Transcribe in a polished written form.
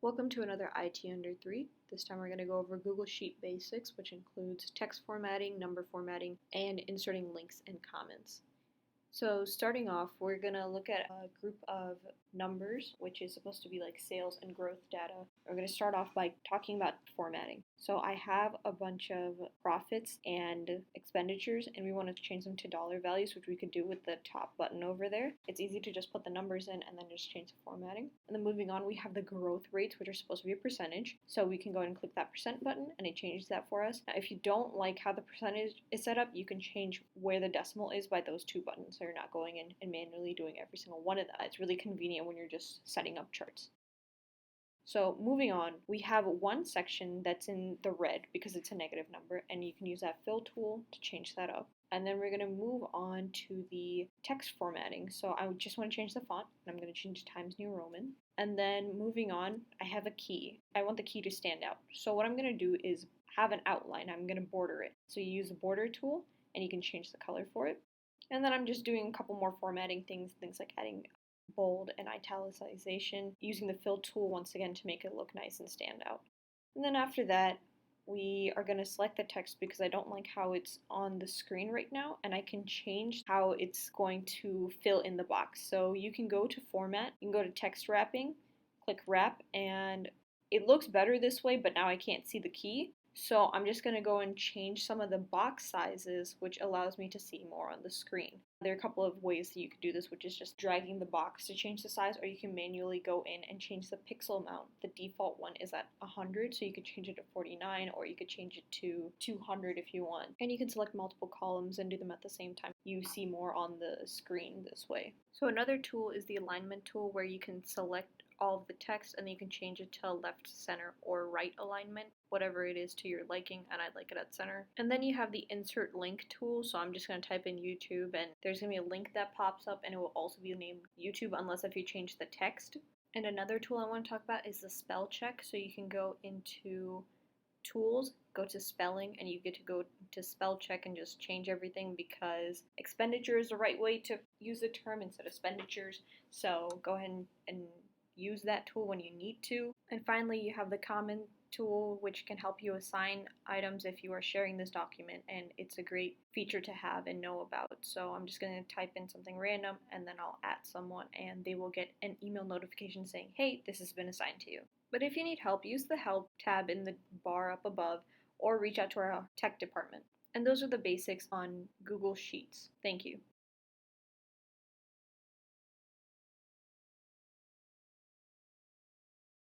Welcome to another IT Under 3. This time we're going to go over Google Sheet Basics, which includes text formatting, number formatting, and inserting links and comments. So starting off, we're going to look at a group of numbers, which is supposed to be like sales and growth data. We're going to start off by talking about formatting. So I have a bunch of profits and expenditures, and we want to change them to dollar values, which we could do with the top button over there. It's easy to just put the numbers in and then just change the formatting. And then moving on, we have the growth rates, which are supposed to be a percentage. So we can go ahead and click that percent button, and it changes that for us. Now, if you don't like how the percentage is set up, you can change where the decimal is by those two buttons. So you're not going in and manually doing every single one of them. It's really convenient when you're just setting up charts. So moving on, we have one section that's in the red because it's a negative number, and you can use that fill tool to change that up. And then we're going to move on to the text formatting. So I just want to change the font, and I'm going to change Times New Roman. And then moving on, I have a key. I want the key to stand out. So what I'm going to do is have an outline. I'm going to border it. So you use the border tool, and you can change the color for it. And then I'm just doing a couple more formatting things like adding bold and italicization, using the fill tool once again to make it look nice and stand out. And then after that, we are going to select the text because I don't like how it's on the screen right now, and I can change how it's going to fill in the box. So you can go to format, you can go to text wrapping, click wrap, and it looks better this way, but now I can't see the key. So I'm just going to go and change some of the box sizes, which allows me to see more on the screen. There are a couple of ways that you could do this, which is just dragging the box to change the size, or you can manually go in and change the pixel amount. The default one is at 100, so you could change it to 49, or you could change it to 200 if you want. And you can select multiple columns and do them at the same time. You see more on the screen this way. So another tool is the alignment tool, where you can select all of the text and then you can change it to left, center, or right alignment, whatever it is to your liking, and I like it at center. And then you have the insert link tool, so I'm just going to type in YouTube, and there's going to be a link that pops up, and it will also be named YouTube unless if you change the text. And another tool I want to talk about is the spell check, so you can go into tools, go to spelling, and you get to go to spell check and just change everything, because expenditure is the right way to use the term instead of expenditures. So go ahead and use that tool when you need to. And finally, you have the comment tool, which can help you assign items if you are sharing this document, and it's a great feature to have and know about. So I'm just going to type in something random, and then I'll add someone, and they will get an email notification saying, hey, this has been assigned to you. But if you need help, use the help tab in the bar up above, or reach out to our tech department. And those are the basics on Google Sheets. Thank you.